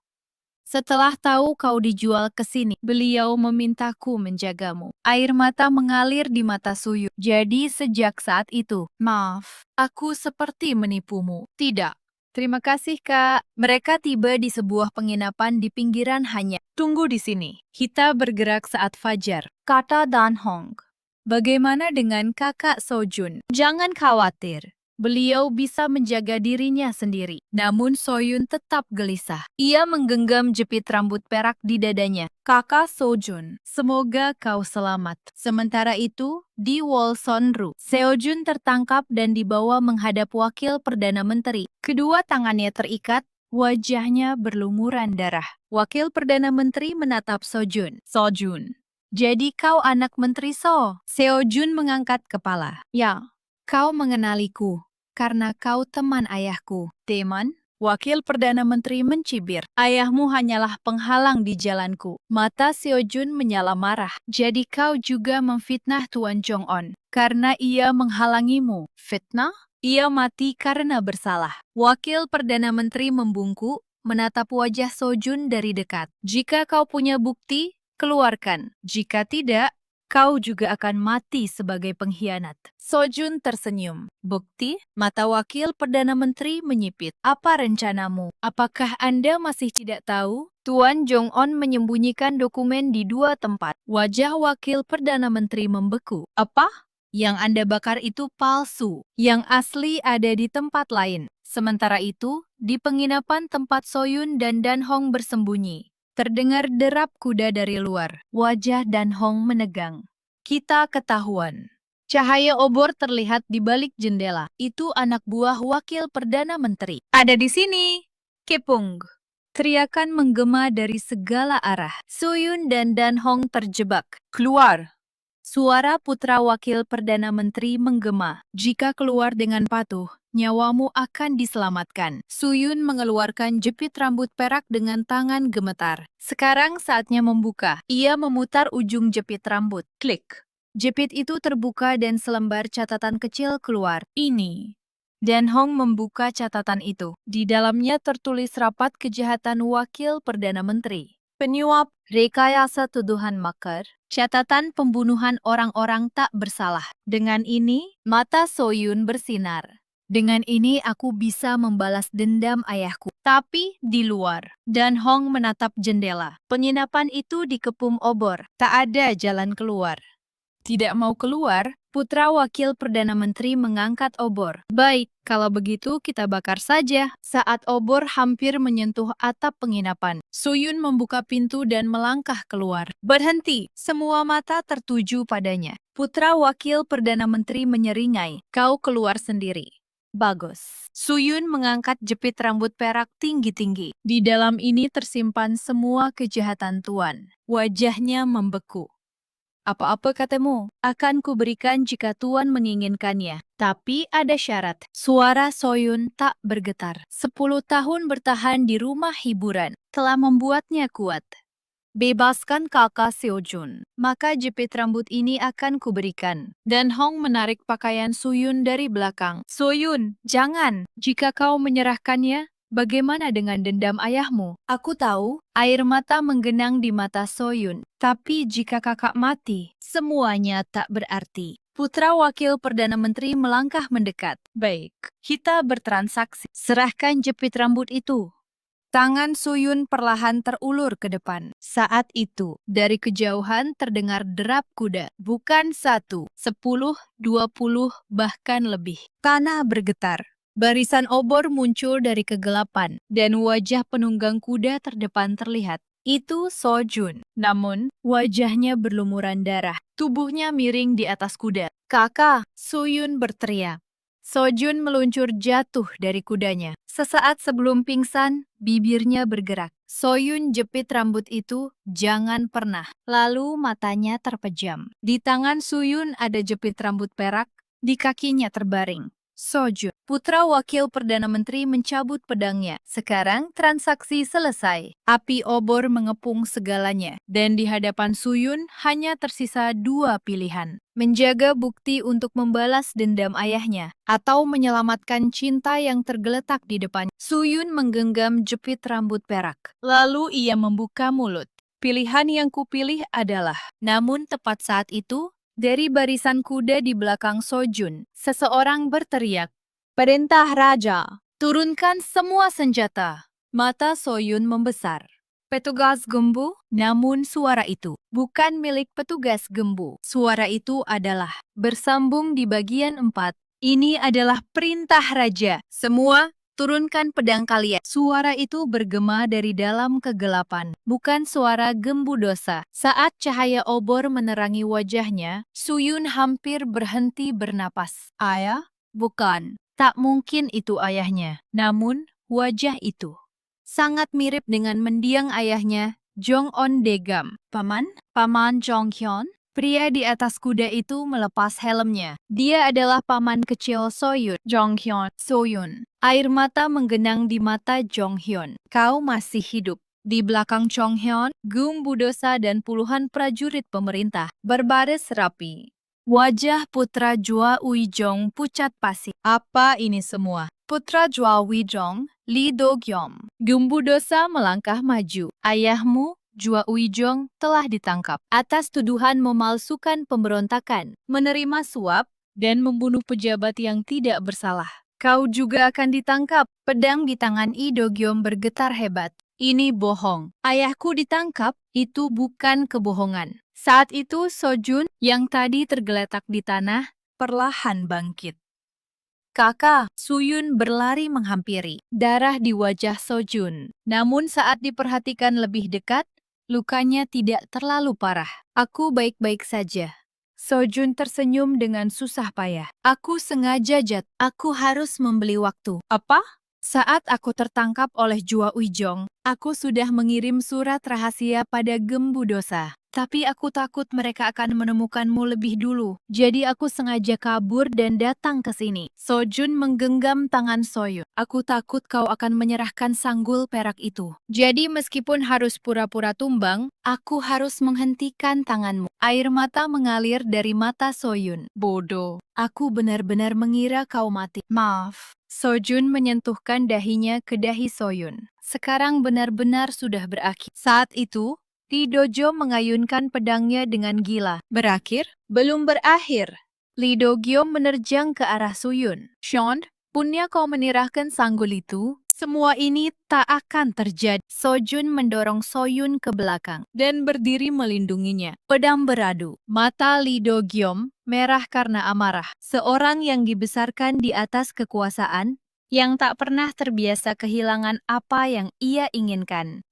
Setelah tahu kau dijual ke sini, beliau memintaku menjagamu. Air mata mengalir di mata Suyun. Jadi sejak saat itu, maaf, aku seperti menipumu. Tidak. Terima kasih, Kak. Mereka tiba di sebuah penginapan di pinggiran hanya. Tunggu di sini. Kita bergerak saat fajar, kata Dan Hong. Bagaimana dengan kakak Sojun? Jangan khawatir. Beliau bisa menjaga dirinya sendiri. Namun Soyun tetap gelisah. Ia menggenggam jepit rambut perak di dadanya. Kakak Sojun, semoga kau selamat. Sementara itu, di Wolsonru, Seojun tertangkap dan dibawa menghadap wakil Perdana Menteri. Kedua tangannya terikat, wajahnya berlumuran darah. Wakil Perdana Menteri menatap Sojun. Sojun, jadi kau anak Menteri So? Seojun mengangkat kepala. Ya, kau mengenaliku. Karena kau teman ayahku. Teman? Wakil Perdana Menteri mencibir. Ayahmu hanyalah penghalang di jalanku. Mata Seojun menyala marah. Jadi kau juga memfitnah Tuan Jong-on. Karena ia menghalangimu. Fitnah? Ia mati karena bersalah. Wakil Perdana Menteri membungkuk, menatap wajah Sojun dari dekat. Jika kau punya bukti, keluarkan. Jika tidak, kau juga akan mati sebagai pengkhianat. Sojun tersenyum. Bukti? Mata wakil Perdana Menteri menyipit. Apa rencanamu? Apakah Anda masih tidak tahu? Tuan Jong-on menyembunyikan dokumen di 2 tempat. Wajah wakil Perdana Menteri membeku. Apa? Yang Anda bakar itu palsu. Yang asli ada di tempat lain. Sementara itu, di penginapan tempat Soyun dan Dan Hong bersembunyi. Terdengar derap kuda dari luar. Wajah Dan Hong menegang. Kita ketahuan. Cahaya obor terlihat di balik jendela. Itu anak buah wakil Perdana Menteri. Ada di sini. Kepung. Teriakan menggema dari segala arah. Suyun dan Dan Hong terjebak. Keluar. Suara putra wakil Perdana Menteri menggema. Jika keluar dengan patuh, nyawamu akan diselamatkan. Suyun mengeluarkan jepit rambut perak dengan tangan gemetar. Sekarang saatnya membuka. Ia memutar ujung jepit rambut. Klik. Jepit itu terbuka dan selembar catatan kecil keluar. Ini. Dan Hong membuka catatan itu. Di dalamnya tertulis rapat kejahatan wakil Perdana Menteri. Penyuap, rekayasa tuduhan makar, catatan pembunuhan orang-orang tak bersalah. Dengan ini, mata Soyun bersinar. Dengan ini aku bisa membalas dendam ayahku. Tapi di luar, Dan Hong menatap jendela. Penginapan itu dikepung obor. Tak ada jalan keluar. Tidak mau keluar, putra wakil Perdana Menteri mengangkat obor. Baik, kalau begitu kita bakar saja. Saat obor hampir menyentuh atap penginapan, Suyun membuka pintu dan melangkah keluar. Berhenti, semua mata tertuju padanya. Putra wakil Perdana Menteri menyeringai, kau keluar sendiri. Bagus. Suyun mengangkat jepit rambut perak tinggi-tinggi. Di dalam ini tersimpan semua kejahatan Tuan. Wajahnya membeku. Apa-apa katamu, akan kuberikan jika Tuan menginginkannya. Tapi ada syarat. Suara Soyun tak bergetar. 10 tahun bertahan di rumah hiburan telah membuatnya kuat. Bebaskan kakak Seojun, maka jepit rambut ini akan kuberikan. Dan Hong menarik pakaian Suyun dari belakang. Soyun, jangan. Jika kau menyerahkannya, bagaimana dengan dendam ayahmu? Aku tahu, air mata menggenang di mata Soyun. Tapi jika kakak mati, semuanya tak berarti. Putra Wakil Perdana Menteri melangkah mendekat. Baik, kita bertransaksi. Serahkan jepit rambut itu. Tangan Suyun perlahan terulur ke depan. Saat itu, dari kejauhan terdengar derap kuda. Bukan 1, 10, 20, bahkan lebih. Tanah bergetar. Barisan obor muncul dari kegelapan, dan wajah penunggang kuda terdepan terlihat. Itu Sojun. Namun, wajahnya berlumuran darah. Tubuhnya miring di atas kuda. Kakak, Suyun berteriak. Sojun meluncur jatuh dari kudanya. Sesaat sebelum pingsan, bibirnya bergerak. Soyun jepit rambut itu, jangan pernah. Lalu matanya terpejam. Di tangan Suyun ada jepit rambut perak, di kakinya terbaring. Sojun, putra wakil Perdana Menteri mencabut pedangnya. Sekarang transaksi selesai. Api obor mengepung segalanya. Dan di hadapan Suyun hanya tersisa 2 pilihan. Menjaga bukti untuk membalas dendam ayahnya, atau menyelamatkan cinta yang tergeletak di depan. Suyun menggenggam jepit rambut perak. Lalu ia membuka mulut. Pilihan yang kupilih adalah, namun tepat saat itu, dari barisan kuda di belakang Sojun, seseorang berteriak, "Perintah Raja, turunkan semua senjata." Mata Soyun membesar. Petugas Gembu, namun suara itu bukan milik petugas Gembu. Suara itu adalah bersambung di bagian 4. Ini adalah perintah Raja. Semua, turunkan pedang kalian. Suara itu bergema dari dalam kegelapan, bukan suara Gembu dosa. Saat cahaya obor menerangi wajahnya, Suyun hampir berhenti bernapas. Ayah? Bukan. Tak mungkin itu ayahnya. Namun, wajah itu sangat mirip dengan mendiang ayahnya, Jong On Degam. Paman? Paman Jong Hyun? Pria di atas kuda itu melepas helmnya. Dia adalah paman kecil Soyun, Jong Hyun. Soyun. Air mata menggenang di mata Jong Hyun. Kau masih hidup. Di belakang Jong Hyun, Gum Budosa dan puluhan prajurit pemerintah berbaris rapi. Wajah putra Jua Uijong pucat pasi. Apa ini semua? Putra Jua Uijong, Lee Do-gyom. Gumbu Dosa melangkah maju. Ayahmu, Jua Uijong, telah ditangkap atas tuduhan memalsukan pemberontakan, menerima suap, dan membunuh pejabat yang tidak bersalah. Kau juga akan ditangkap. Pedang di tangan Lee Do-gyom bergetar hebat. Ini bohong. Ayahku ditangkap, itu bukan kebohongan. Saat itu Sojun, yang tadi tergeletak di tanah, perlahan bangkit. Kakak, Suyun berlari menghampiri. Darah di wajah Sojun. Namun saat diperhatikan lebih dekat, lukanya tidak terlalu parah. Aku baik-baik saja. Sojun tersenyum dengan susah payah. Aku sengaja Aku harus membeli waktu. Apa? Saat aku tertangkap oleh Jua Uijong, aku sudah mengirim surat rahasia pada Gembu Dosa. Tapi aku takut mereka akan menemukanmu lebih dulu. Jadi aku sengaja kabur dan datang ke sini. Sojun menggenggam tangan Soyun. Aku takut kau akan menyerahkan sanggul perak itu. Jadi meskipun harus pura-pura tumbang, aku harus menghentikan tanganmu. Air mata mengalir dari mata Soyun. Bodoh. Aku benar-benar mengira kau mati. Maaf. Sojun menyentuhkan dahinya ke dahi Soyun. Sekarang benar-benar sudah berakhir. Saat itu, Lee Do-gyom mengayunkan pedangnya dengan gila. Berakhir? Belum berakhir. Lee Do-gyom menerjang ke arah Suyun. Sean, punya kau menirahkan sanggul itu, Semua ini tak akan terjadi. Sojun mendorong Soyun ke belakang dan berdiri melindunginya. Pedang beradu. Mata Lee Do-gyom merah karena amarah. Seorang yang dibesarkan di atas kekuasaan, yang tak pernah terbiasa kehilangan apa yang ia inginkan.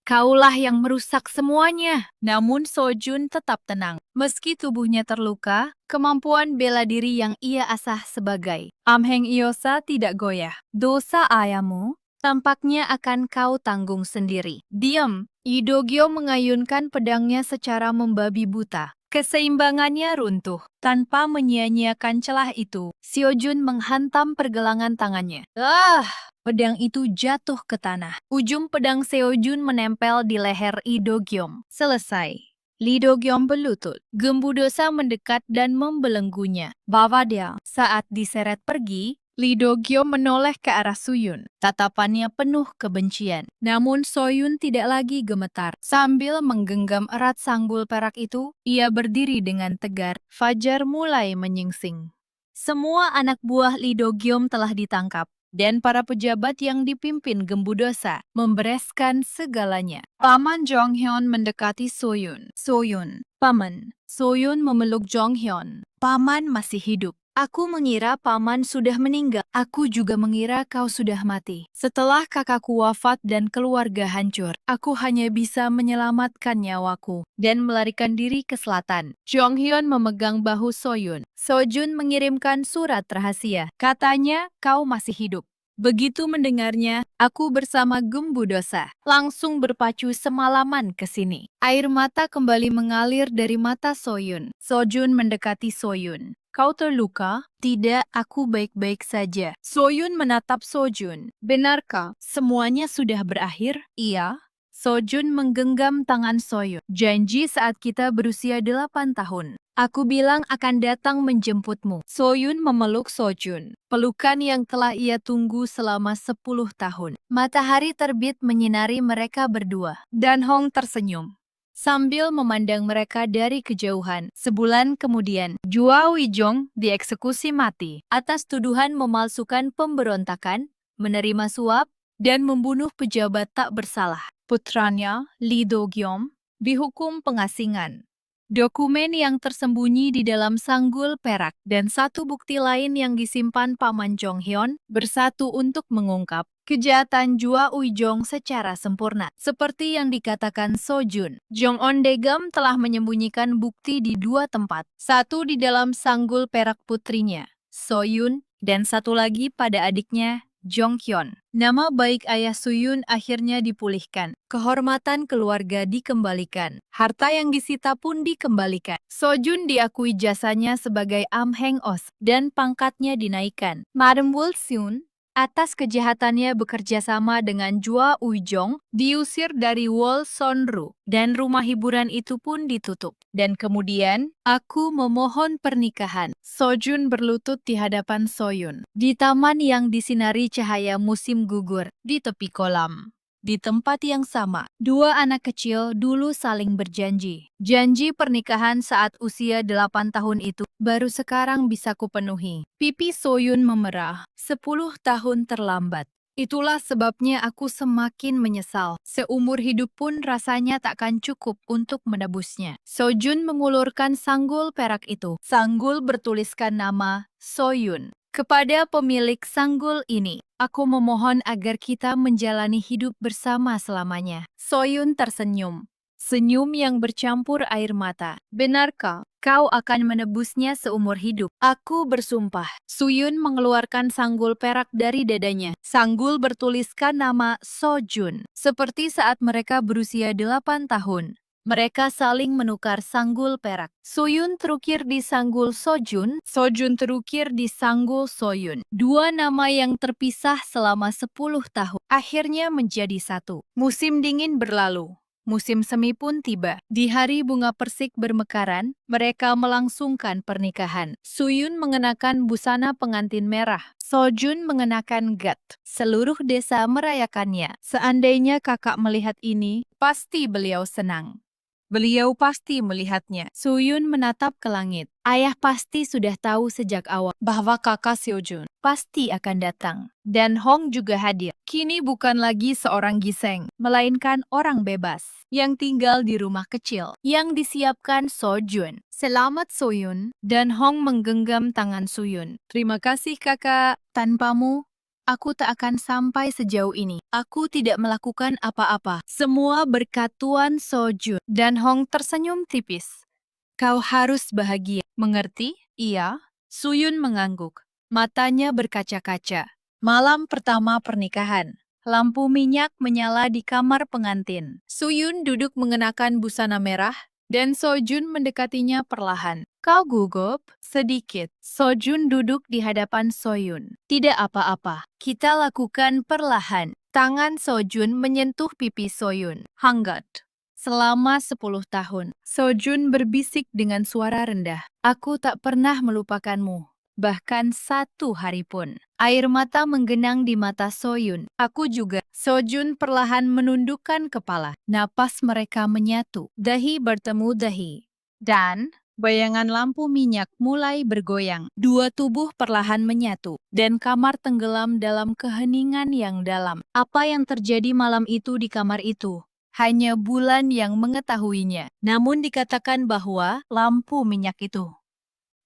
Kaulah yang merusak semuanya. Namun Sojun tetap tenang. Meski tubuhnya terluka, kemampuan bela diri yang ia asah sebagai Amheng Iosa tidak goyah. Dosa ayahmu tampaknya akan kau tanggung sendiri. Diam. Lee Do-gyo mengayunkan pedangnya secara membabi buta. Keseimbangannya runtuh. Tanpa menyia-nyiakan celah itu, Seojun menghantam pergelangan tangannya. Pedang itu jatuh ke tanah. Ujung pedang Seojun menempel di leher Lee Do-gyom. Selesai. Lee Do-gyom berlutut. Gembu dosa mendekat dan membelenggunya. Bawa dia. Saat diseret pergi, Lee Do-gyom menoleh ke arah Soyun. Tatapannya penuh kebencian. Namun Soyun tidak lagi gemetar. Sambil menggenggam erat sanggul perak itu, ia berdiri dengan tegar. Fajar mulai menyingsing. Semua anak buah Lee Do-gyom telah ditangkap, dan para pejabat yang dipimpin Gembu Dosa membereskan segalanya. Paman Jonghyun mendekati Soyun. Soyun, Paman. Soyun memeluk Jonghyun. Paman masih hidup. Aku mengira Paman sudah meninggal. Aku juga mengira kau sudah mati. Setelah kakakku wafat dan keluarga hancur, aku hanya bisa menyelamatkan nyawaku dan melarikan diri ke selatan. Jonghyun memegang bahu Soyun. Sojun mengirimkan surat rahasia. Katanya kau masih hidup. Begitu mendengarnya, aku bersama Gembu Dosa langsung berpacu semalaman ke sini. Air mata kembali mengalir dari mata Soyun. Sojun mendekati Soyun. Kau terluka? Tidak, aku baik-baik saja. Soyun menatap Sojun. Benarkah semuanya sudah berakhir? Iya. Sojun menggenggam tangan Soyun. Janji saat kita berusia 8 tahun. Aku bilang akan datang menjemputmu. Soyun memeluk Sojun. Pelukan yang telah ia tunggu selama 10 tahun. Matahari terbit menyinari mereka berdua. Dan Hong tersenyum sambil memandang mereka dari kejauhan. Sebulan kemudian, Jua Wijong dieksekusi mati atas tuduhan memalsukan pemberontakan, menerima suap, dan membunuh pejabat tak bersalah. Putranya, Lee Do-gyom, dihukum pengasingan. Dokumen yang tersembunyi di dalam sanggul perak dan satu bukti lain yang disimpan Paman Jonghyun bersatu untuk mengungkap kejahatan Jua Wijong secara sempurna. Seperti yang dikatakan Sojun, Jong On-degam telah menyembunyikan bukti di 2 tempat. Satu di dalam sanggul perak putrinya, Soyun, dan satu lagi pada adiknya, Jonghyun. Nama baik ayah Soyun akhirnya dipulihkan. Kehormatan keluarga dikembalikan. Harta yang disita pun dikembalikan. Sojun diakui jasanya sebagai Amheng Os dan pangkatnya dinaikkan. Madam Wolseun atas kejahatannya bekerja sama dengan Jua Wijong diusir dari Wol Sonru dan rumah hiburan itu pun ditutup. Dan kemudian, aku memohon pernikahan. Sojun berlutut di hadapan Soyun. Di taman yang disinari cahaya musim gugur, di tepi kolam. Di tempat yang sama, 2 anak kecil dulu saling berjanji. Janji pernikahan saat usia 8 tahun itu baru sekarang bisa kupenuhi. Pipi Soyun memerah. 10 tahun terlambat. Itulah sebabnya aku semakin menyesal. Seumur hidup pun rasanya takkan cukup untuk menebusnya. Sojun mengulurkan sanggul perak itu. Sanggul bertuliskan nama Soyun. Kepada pemilik sanggul ini, aku memohon agar kita menjalani hidup bersama selamanya. Soyun tersenyum. Senyum yang bercampur air mata. Benarkah kau akan menebusnya seumur hidup? Aku bersumpah. Soyun mengeluarkan sanggul perak dari dadanya. Sanggul bertuliskan nama Sojun. Seperti saat mereka berusia 8 tahun. Mereka saling menukar sanggul perak. Soyun terukir di sanggul Sojun, Sojun terukir di sanggul Soyun. 2 nama yang terpisah selama 10 tahun akhirnya menjadi satu. Musim dingin berlalu. Musim semi pun tiba. Di hari bunga persik bermekaran, mereka melangsungkan pernikahan. Soyun mengenakan busana pengantin merah. Sojun mengenakan gat. Seluruh desa merayakannya. Seandainya kakak melihat ini, pasti beliau senang. Beliau pasti melihatnya. Suyun menatap ke langit. Ayah pasti sudah tahu sejak awal bahwa kakak Seojun pasti akan datang. Dan Hong juga hadir. Kini bukan lagi seorang giseng, melainkan orang bebas yang tinggal di rumah kecil yang disiapkan Sojun. Selamat Soyun. Dan Hong menggenggam tangan Suyun. Terima kasih kakak. Tanpamu, aku tak akan sampai sejauh ini. Aku tidak melakukan apa-apa. Semua berkat Tuan Sojun. Dan Hong tersenyum tipis. Kau harus bahagia. Mengerti? Iya. Suyun mengangguk. Matanya berkaca-kaca. Malam pertama pernikahan. Lampu minyak menyala di kamar pengantin. Suyun duduk mengenakan busana merah, dan Sojun mendekatinya perlahan. Kau gugup? Sedikit. Sojun duduk di hadapan Soyun. Tidak apa-apa. Kita lakukan perlahan. Tangan Sojun menyentuh pipi Soyun. Hangat. Selama 10 tahun, Sojun berbisik dengan suara rendah. Aku tak pernah melupakanmu. Bahkan satu hari pun. Air mata menggenang di mata Soyun. Aku juga. Sojun perlahan menundukkan kepala. Napas mereka menyatu. Dahi bertemu dahi. Dan bayangan lampu minyak mulai bergoyang. Dua tubuh perlahan menyatu. Dan kamar tenggelam dalam keheningan yang dalam. Apa yang terjadi malam itu di kamar itu? Hanya bulan yang mengetahuinya. Namun dikatakan bahwa lampu minyak itu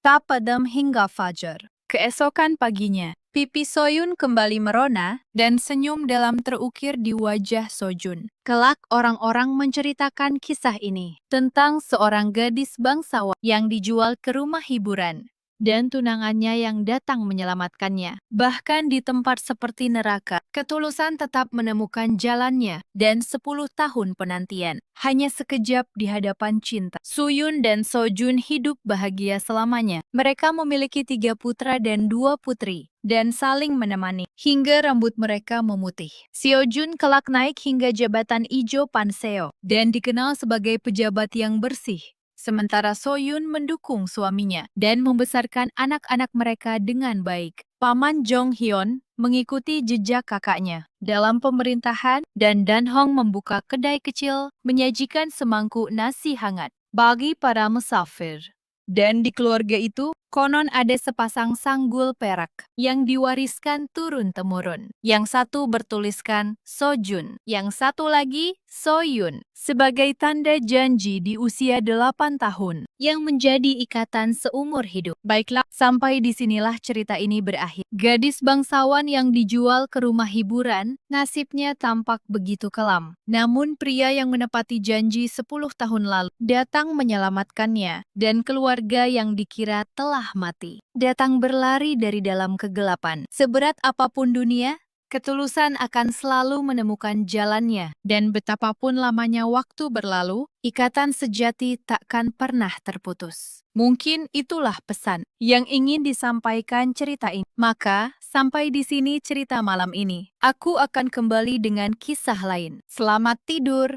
tak padam hingga fajar. Keesokan paginya, pipi Soyun kembali merona dan senyum dalam terukir di wajah Sojun. Kelak orang-orang menceritakan kisah ini tentang seorang gadis bangsawan yang dijual ke rumah hiburan dan tunangannya yang datang menyelamatkannya. Bahkan di tempat seperti neraka, ketulusan tetap menemukan jalannya dan 10 tahun penantian. Hanya sekejap di hadapan cinta. Suyun dan Sojun hidup bahagia selamanya. Mereka memiliki 3 putra dan 2 putri dan saling menemani hingga rambut mereka memutih. Seojun kelak naik hingga jabatan Ijo Panseo dan dikenal sebagai pejabat yang bersih. Sementara Soyun mendukung suaminya dan membesarkan anak-anak mereka dengan baik. Paman Jong Hyun mengikuti jejak kakaknya dalam pemerintahan dan Dan Hong membuka kedai kecil menyajikan semangkuk nasi hangat bagi para musafir. Dan di keluarga itu, konon ada sepasang sanggul perak yang diwariskan turun-temurun. Yang satu bertuliskan Sojun, yang satu lagi Soyun, sebagai tanda janji di usia 8 tahun, yang menjadi ikatan seumur hidup. Baiklah, sampai disinilah cerita ini berakhir. Gadis bangsawan yang dijual ke rumah hiburan, nasibnya tampak begitu kelam. Namun pria yang menepati janji 10 tahun lalu datang menyelamatkannya, dan keluarga yang dikira telah mati datang berlari dari dalam kegelapan. Seberat apapun dunia, ketulusan akan selalu menemukan jalannya, dan betapapun lamanya waktu berlalu, ikatan sejati takkan pernah terputus. Mungkin itulah pesan yang ingin disampaikan cerita ini. Maka, sampai di sini cerita malam ini. Aku akan kembali dengan kisah lain. Selamat tidur.